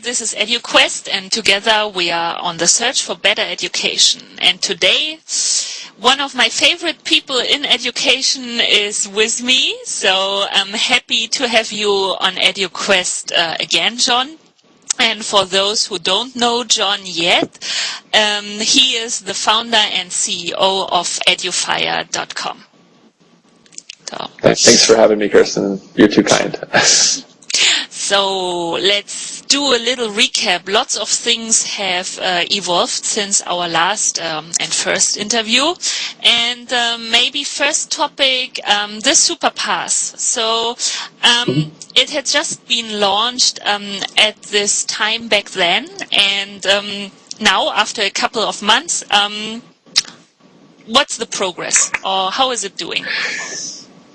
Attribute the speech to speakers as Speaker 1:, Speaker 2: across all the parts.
Speaker 1: this is EduQuest, and together we are on the search for better education. And today, one of my favorite people in education is with me, so I'm happy to have you on EduQuest again, Jon. And for those who don't know Jon yet, he is the founder and CEO of edufire.com. So.
Speaker 2: Thanks for having me, Kirsten. You're too kind.
Speaker 1: So let's do a little recap. Lots of things have evolved since our last and first interview. And maybe first topic, the SuperPass. So it had just been launched at this time back then. And now, after a couple of months, what's the progress, or how is it doing?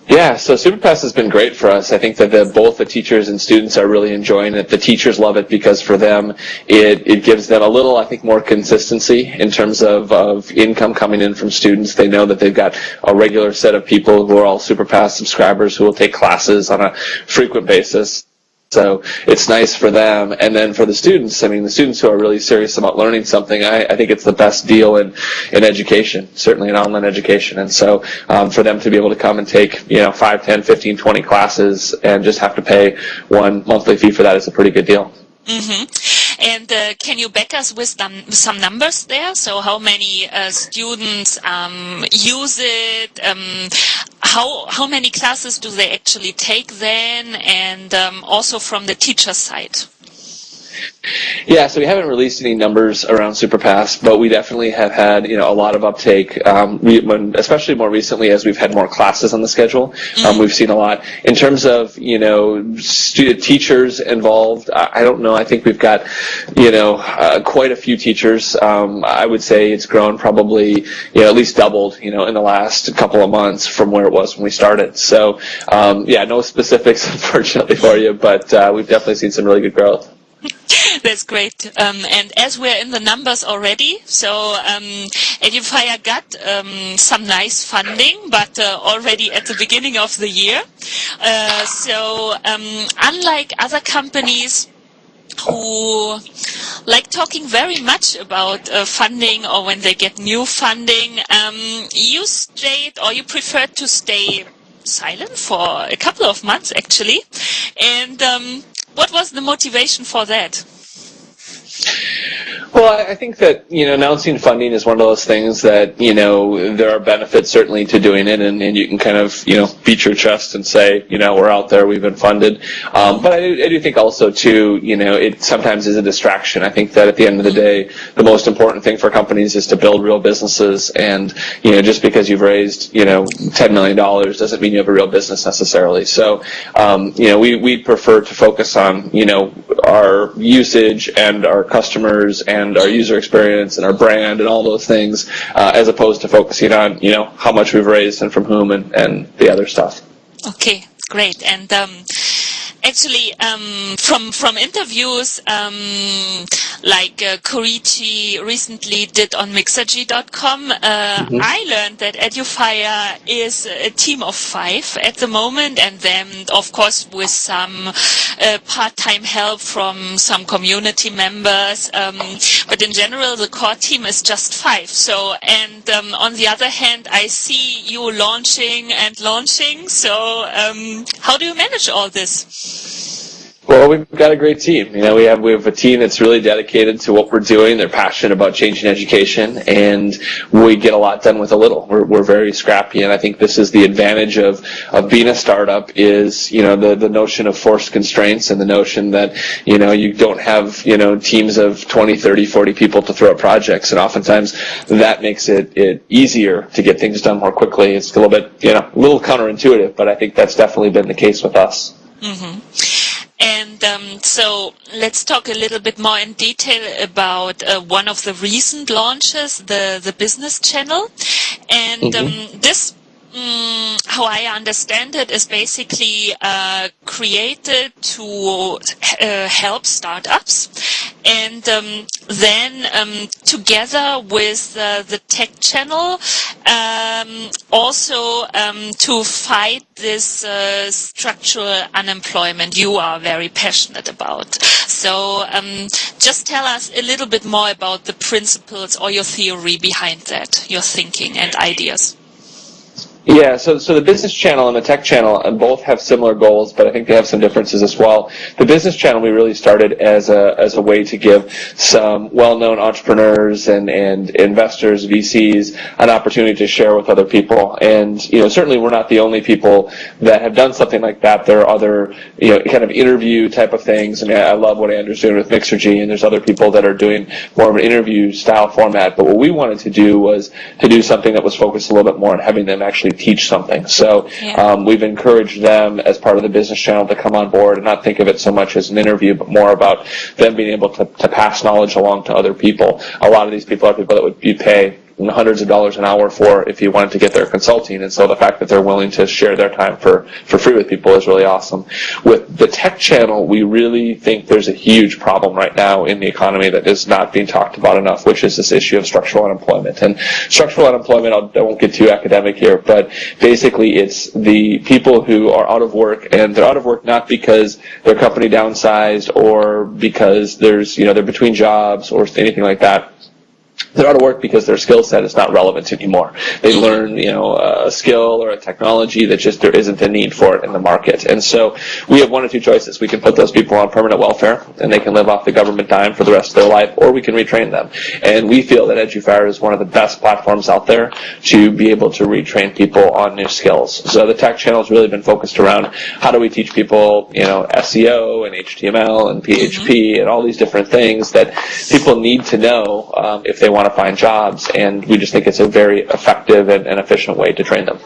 Speaker 2: Yeah, so SuperPass has been great for us. I think that both the teachers and students are really enjoying it. The teachers love it because for them, it gives them a little, I think, more consistency in terms of income coming in from students. They know that they've got a regular set of people who are all SuperPass subscribers who will take classes on a frequent basis. So it's nice for them. And then for the students, I mean, the students who are really serious about learning something, I think it's the best deal in education, certainly in online education. And so for them to be able to come and take, 5, 10, 15, 20 classes and just have to pay one monthly fee for that is a pretty good deal.
Speaker 1: Mm-hmm. And can you back us with some numbers there? So how many students use it? How many classes do they actually take then? And also from the teacher side?
Speaker 2: Yeah, so we haven't released any numbers around SuperPass, but we definitely have had, a lot of uptake, especially more recently as we've had more classes on the schedule. We've seen a lot. In terms of, teachers involved, I don't know. I think we've got, quite a few teachers. I would say it's grown probably, at least doubled, in the last couple of months from where it was when we started. So, no specifics, unfortunately, for you, but we've definitely seen some really good growth.
Speaker 1: That's great. And as we're in the numbers already, so EduFire got some nice funding, but already at the beginning of the year. So unlike other companies who like talking very much about funding or when they get new funding, you preferred to stay silent for a couple of months actually. And what was the motivation for that?
Speaker 2: Well, I think that, announcing funding is one of those things that, there are benefits certainly to doing it, and you can kind of, beat your chest and say, we're out there, we've been funded. But I do think also, too, it sometimes is a distraction. I think that at the end of the day, the most important thing for companies is to build real businesses, and, just because you've raised, $10 million doesn't mean you have a real business necessarily. So, we prefer to focus on, our usage and our customers and our user experience and our brand and all those things, as opposed to focusing on, how much we've raised and from whom and the other stuff.
Speaker 1: Okay, great. And actually, from interviews, like Korichi recently did on Mixergy.com, I learned that EduFire is a team of 5 at the moment, and then, of course, with some part-time help from some community members. But in general, the core team is just 5. So, and on the other hand, I see you launching. So, how do you manage all this?
Speaker 2: Well, we've got a great team. We have a team that's really dedicated to what we're doing. They're passionate about changing education, and we get a lot done with a little. We're very scrappy, and I think this is the advantage of being a startup is, the notion of forced constraints and the notion that, you don't have, teams of 20, 30, 40 people to throw at projects, and oftentimes that makes it easier to get things done more quickly. It's a little bit, a little counterintuitive, but I think that's definitely been the case with us.
Speaker 1: Mm-hmm. And so let's talk a little bit more in detail about one of the recent launches, the business channel. And this how I understand it, is basically created to help startups, and then together with the tech channel, also to fight this structural unemployment you are very passionate about. So just tell us a little bit more about the principles or your theory behind that, your thinking and ideas.
Speaker 2: Yeah, so the business channel and the tech channel both have similar goals, but I think they have some differences as well. The business channel we really started as a way to give some well-known entrepreneurs and investors, VCs, an opportunity to share with other people. And certainly we're not the only people that have done something like that. There are other kind of interview type of things. I mean, I love what Andrew's doing with Mixergy, and there's other people that are doing more of an interview style format. But what we wanted to do was to do something that was focused a little bit more on having them actually teach something. So we've encouraged them as part of the business channel to come on board and not think of it so much as an interview, but more about them being able to pass knowledge along to other people. A lot of these people are people that would pay hundreds of dollars an hour for if you wanted to get their consulting, and so the fact that they're willing to share their time for free with people is really awesome. With the tech channel, we really think there's a huge problem right now in the economy that is not being talked about enough, which is this issue of structural unemployment. And structural unemployment, I won't get too academic here, but basically it's the people who are out of work, and they're out of work not because their company downsized or because there's they're between jobs or anything like that. They're out of work because their skill set is not relevant anymore. They learn, a skill or a technology that just there isn't a need for it in the market. And so we have one or two choices. We can put those people on permanent welfare, and they can live off the government dime for the rest of their life, or we can retrain them. And we feel that eduFire is one of the best platforms out there to be able to retrain people on new skills. So the tech channel has really been focused around how do we teach people, SEO and HTML and PHP and all these different things that people need to know if they want to find jobs, and we just think it's a very effective and efficient way to train them.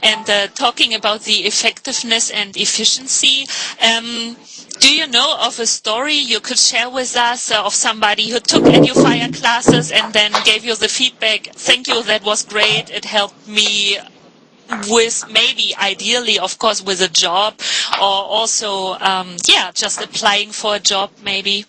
Speaker 1: And talking about the effectiveness and efficiency, do you know of a story you could share with us of somebody who took eduFire classes and then gave you the feedback, thank you, that was great, it helped me with maybe ideally, of course, with a job, or also, just applying for a job maybe?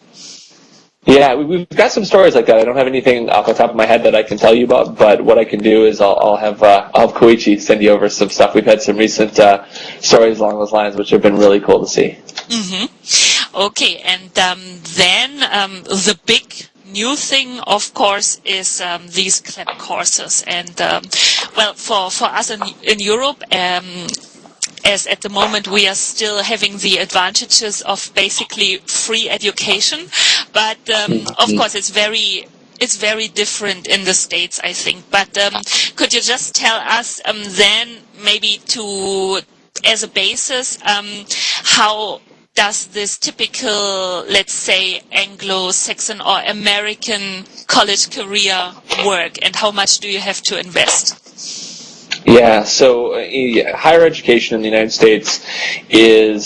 Speaker 2: Yeah, we've got some stories like that. I don't have anything off the top of my head that I can tell you about, but what I can do is I'll have Koichi send you over some stuff. We've had some recent stories along those lines, which have been really cool to see.
Speaker 1: Okay, and then the big new thing, of course, is these CLEP courses. And for us in Europe, as at the moment we are still having the advantages of basically free education, but of course it's very different in the States, I think. But could you just tell us then maybe as a basis, how does this typical, let's say, Anglo-Saxon or American college career work, and how much do you have to invest?
Speaker 2: Yeah, so higher education in the United States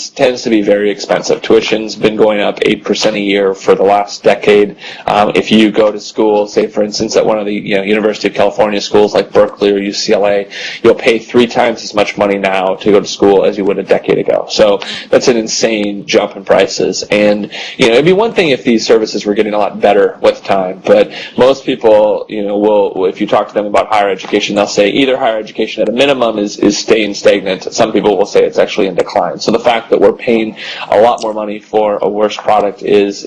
Speaker 2: tends to be very expensive. Tuition's been going up 8% a year for the last decade. If you go to school, say for instance at one of the University of California schools like Berkeley or UCLA, you'll pay 3 times as much money now to go to school as you would a decade ago. So that's an insane jump in prices. And it'd be one thing if these services were getting a lot better with time, but most people will, if you talk to them about higher education, they'll say either higher education at a minimum is staying stagnant. Some people will say it's actually in decline. So the fact that we're paying a lot more money for a worse product is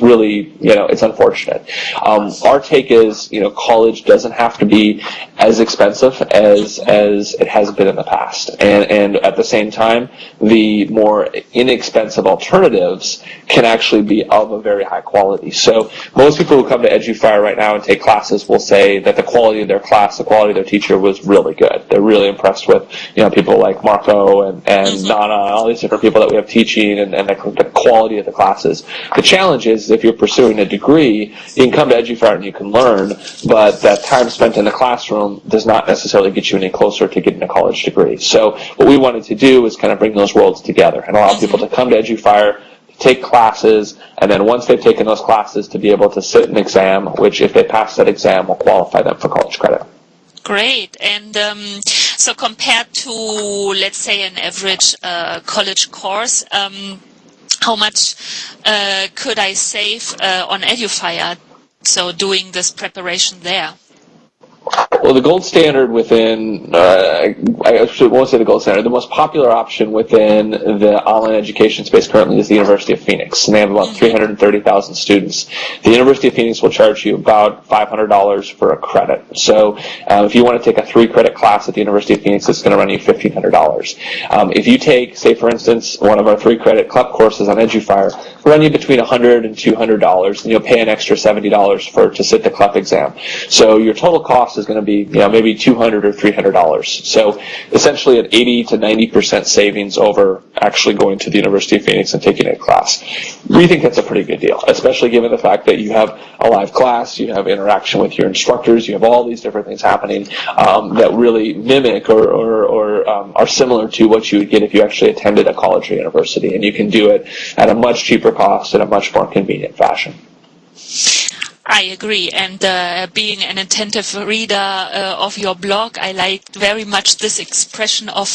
Speaker 2: really, it's unfortunate. Our take is, college doesn't have to be as expensive as it has been in the past. And at the same time, the more inexpensive alternatives can actually be of a very high quality. So most people who come to eduFire right now and take classes will say that the quality of their class, the quality of their teacher was really good. They're really impressed with, people like Marco and Nana, all these different people that we have teaching and the quality of the classes. The challenge is if you're pursuing a degree, you can come to eduFire and you can learn, but that time spent in the classroom does not necessarily get you any closer to getting a college degree. So what we wanted to do is kind of bring those worlds together and allow people to come to eduFire, take classes, and then once they've taken those classes to be able to sit an exam, which if they pass that exam will qualify them for college credit.
Speaker 1: Great. And So compared to, let's say, an average college course, how much could I save on EduFire? So doing this preparation there.
Speaker 2: Well, the gold standard within, I won't say the gold standard, the most popular option within the online education space currently is the University of Phoenix, and they have about 330,000 students. The University of Phoenix will charge you about $500 for a credit. So if you want to take a 3-credit class at the University of Phoenix, it's going to run you $1,500. If you take, say for instance, one of our 3-credit CLEP courses on EduFire, it'll run you between $100 and $200, and you'll pay an extra $70 to sit the CLEP exam. So your total cost is going to be, maybe $200 or $300. So essentially an 80 to 90% savings over actually going to the University of Phoenix and taking a class. We think that's a pretty good deal, especially given the fact that you have a live class, you have interaction with your instructors, you have all these different things happening that really mimic or are similar to what you would get if you actually attended a college or university, and you can do it at a much cheaper cost in a much more convenient fashion.
Speaker 1: I agree, and being an attentive reader of your blog, I liked very much this expression of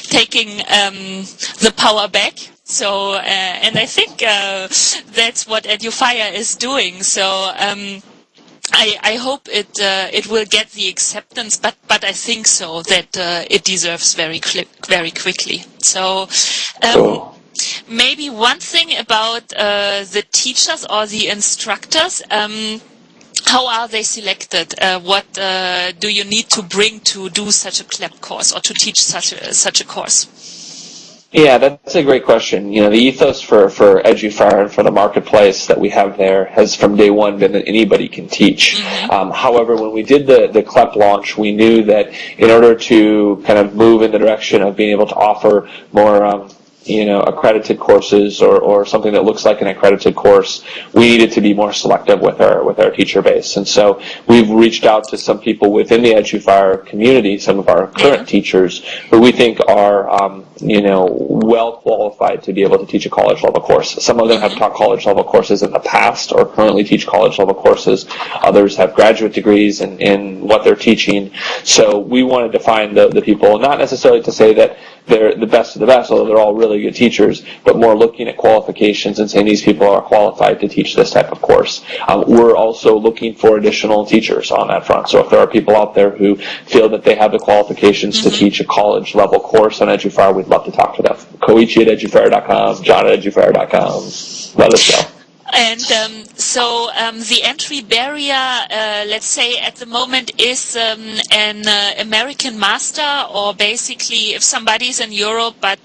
Speaker 1: taking the power back. So, and I think that's what EduFire is doing. So, I hope it will get the acceptance, but I think so that it deserves very quickly. So.
Speaker 2: Cool.
Speaker 1: Maybe one thing about the teachers or the instructors, how are they selected? What do you need to bring to do such a CLEP course or to teach such a course?
Speaker 2: Yeah, that's a great question. The ethos for EduFire and for the marketplace that we have there has from day one been that anybody can teach. However, when we did the CLEP launch, we knew that in order to kind of move in the direction of being able to offer more accredited courses or something that looks like an accredited course, we needed to be more selective with our teacher base. And so we've reached out to some people within the EduFire community, some of our current teachers, who we think are well qualified to be able to teach a college level course. Some of them have taught college level courses in the past or currently teach college level courses. Others have graduate degrees in what they're teaching. So we wanted to find the people, not necessarily to say that they're the best of the best, although they're all really good teachers, but more looking at qualifications and saying these people are qualified to teach this type of course. We're also looking for additional teachers on that front. So if there are people out there who feel that they have the qualifications to teach a college level course on EduFire, we'd love to talk to them. Koichi at edufire.com, Jon at edufire.com. Let us know.
Speaker 1: And so the entry barrier, let's say at the moment, is an American master, or basically if somebody's in Europe but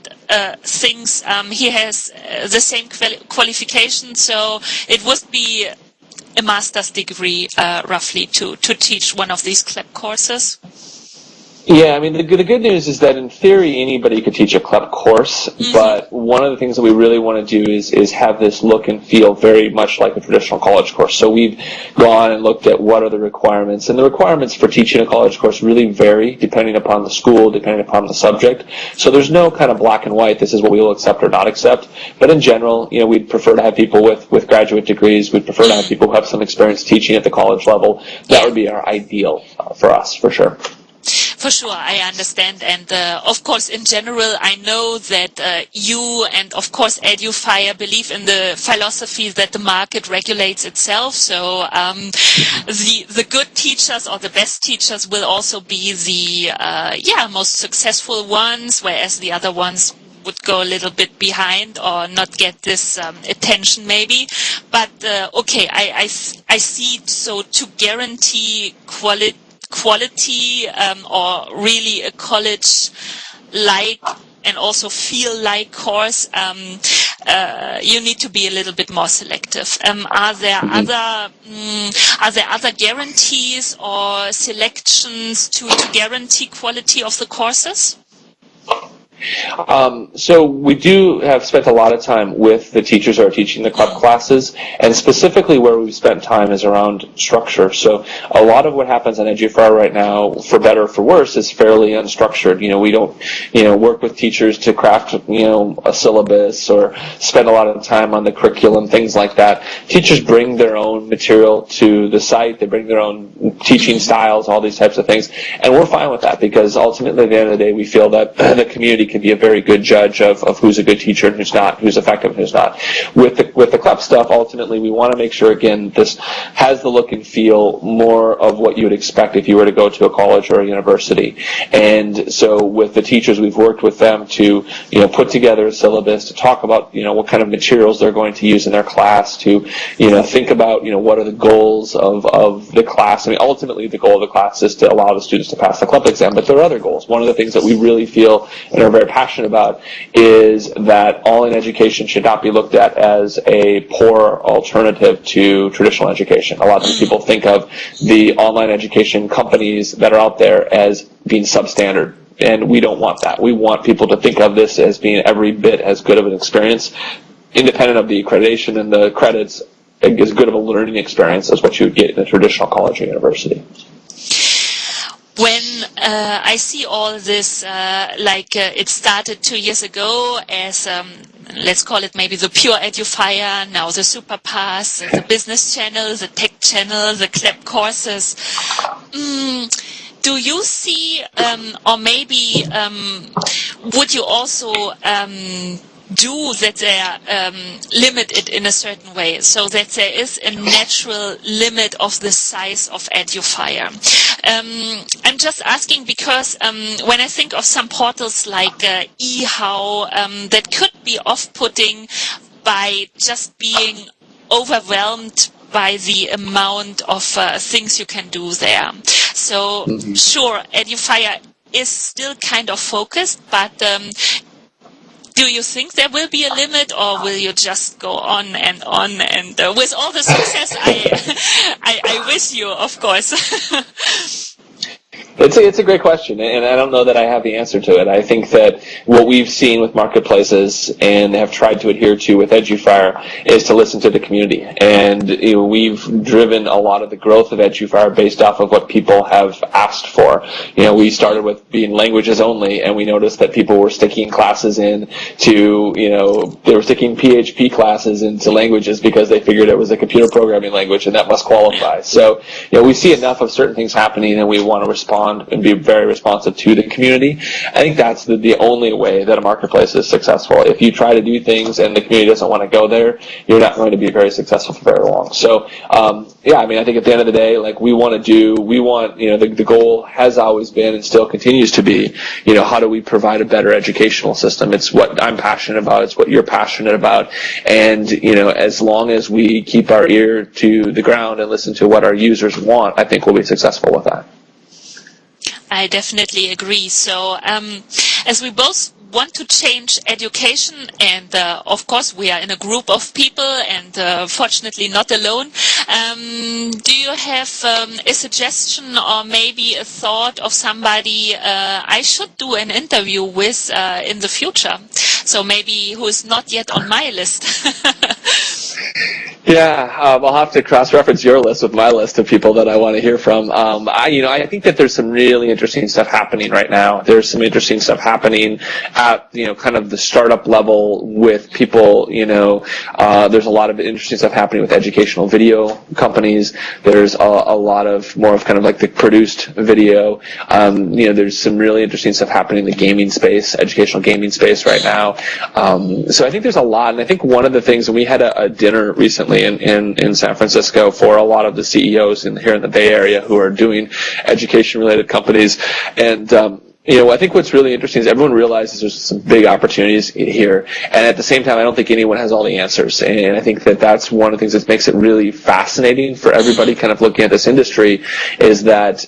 Speaker 1: thinks he has the same qualification, so it would be a master's degree roughly to teach one of these CLEP courses.
Speaker 2: Yeah, I mean, the good news is that in theory anybody could teach a CLEP course, but one of the things that we really want to do is have this look and feel very much like a traditional college course. So we've gone and looked at what are the requirements, and the requirements for teaching a college course really vary depending upon the school, depending upon the subject. So there's no kind of black and white, this is what we will accept or not accept, but in general, we'd prefer to have people with graduate degrees, we'd prefer to have people who have some experience teaching at the college level. That would be our ideal for us, for sure.
Speaker 1: For sure, I understand, and of course, in general, I know that you and of course EduFire believe in the philosophy that the market regulates itself. So the good teachers or the best teachers will also be the most successful ones, whereas the other ones would go a little bit behind or not get this attention maybe. But okay, I see. So to guarantee quality or really a college-like and also feel-like course, you need to be a little bit more selective. Are there other guarantees or selections to guarantee quality of the courses?
Speaker 2: So we do have spent a lot of time with the teachers who are teaching the club classes, and specifically where we've spent time is around structure. So a lot of what happens on eduFire right now, for better or for worse, is fairly unstructured. We don't, work with teachers to craft, a syllabus or spend a lot of time on the curriculum, things like that. Teachers bring their own material to the site. They bring their own teaching styles, all these types of things, and we're fine with that because ultimately at the end of the day we feel that the community can be a very good judge of who's a good teacher and who's not, who's effective and who's not. With the club stuff, ultimately we want to make sure, again, this has the look and feel more of what you would expect if you were to go to a college or a university. And so with the teachers, we've worked with them to put together a syllabus, to talk about what kind of materials they're going to use in their class, to think about what are the goals of the class. I mean, ultimately the goal of the class is to allow the students to pass the club exam, but there are other goals. One of the things that we really feel and are very passionate about is that online education should not be looked at as a poor alternative to traditional education. A lot of people think of the online education companies that are out there as being substandard, and we don't want that. We want people to think of this as being every bit as good of an experience, independent of the accreditation and the credits, as good of a learning experience as what you would get in a traditional college or university.
Speaker 1: When I see all this, it started 2 years ago as, let's call it maybe the pure EduFire, now the SuperPass, the business channel, the tech channel, the CLEP courses. Do you see, or maybe would you also do that they are limited in a certain way, so that there is a natural limit of the size of EduFire? I'm just asking because when I think of some portals like eHow, that could be off-putting by just being overwhelmed by the amount of things you can do there. So sure, EduFire is still kind of focused, but do you think there will be a limit, or will you just go on and with all the success I wish you, of course?
Speaker 2: It's a great question, and I don't know that I have the answer to it. I think that what we've seen with marketplaces and have tried to adhere to with eduFire is to listen to the community. And we've driven a lot of the growth of eduFire based off of what people have asked for. We started with being languages only, and we noticed that people were sticking classes in to, they were sticking PHP classes into languages because they figured it was a computer programming language and that must qualify. So, we see enough of certain things happening and we want to respond and be very responsive to the community. I think that's the only way that a marketplace is successful. If you try to do things and the community doesn't want to go there, you're not going to be very successful for very long. So, I think at the end of the day, the goal has always been and still continues to be, how do we provide a better educational system? It's what I'm passionate about. It's what you're passionate about. And, as long as we keep our ear to the ground and listen to what our users want, I think we'll be successful with that.
Speaker 1: I definitely agree. So, as we both want to change education, and of course we are in a group of people and fortunately not alone, do you have a suggestion or maybe a thought of somebody I should do an interview with in the future? So maybe who is not yet on my list.
Speaker 2: Yeah, I'll have to cross-reference your list with my list of people that I want to hear from. I think that there's some really interesting stuff happening right now. There's some interesting stuff happening at, kind of the startup level with people, there's a lot of interesting stuff happening with educational video companies. There's a lot of more of kind of like the produced video. There's some really interesting stuff happening in the gaming space, educational gaming space right now. So I think there's a lot, and I think one of the things, and we had a dinner recently in San Francisco for a lot of the CEOs here in the Bay Area who are doing education-related companies. And I think what's really interesting is everyone realizes there's some big opportunities here, and at the same time, I don't think anyone has all the answers. And I think that that's one of the things that makes it really fascinating for everybody kind of looking at this industry, is that,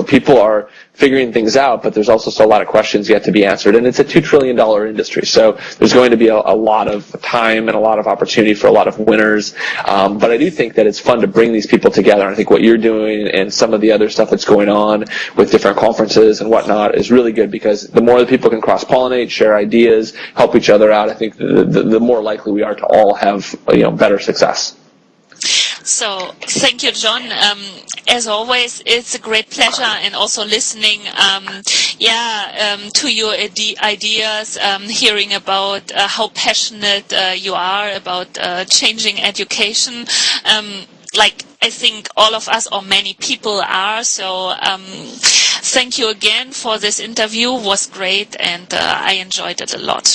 Speaker 2: people are figuring things out, but there's also still a lot of questions yet to be answered. And it's a $2 trillion industry, so there's going to be a lot of time and a lot of opportunity for a lot of winners. But I do think that it's fun to bring these people together. And I think what you're doing and some of the other stuff that's going on with different conferences and whatnot is really really good, because the more that people can cross-pollinate, share ideas, help each other out, I think the more likely we are to all have better success.
Speaker 1: So, thank you, Jon. As always, it's a great pleasure, and also listening, to your ideas, hearing about how passionate you are about changing education. I think all of us, or many people, are. So, thank you again for this interview. It was great, and I enjoyed it a lot.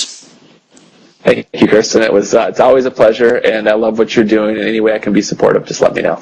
Speaker 2: Thank you, Kirsten. It's always a pleasure, and I love what you're doing. In any way I can be supportive, just let me know.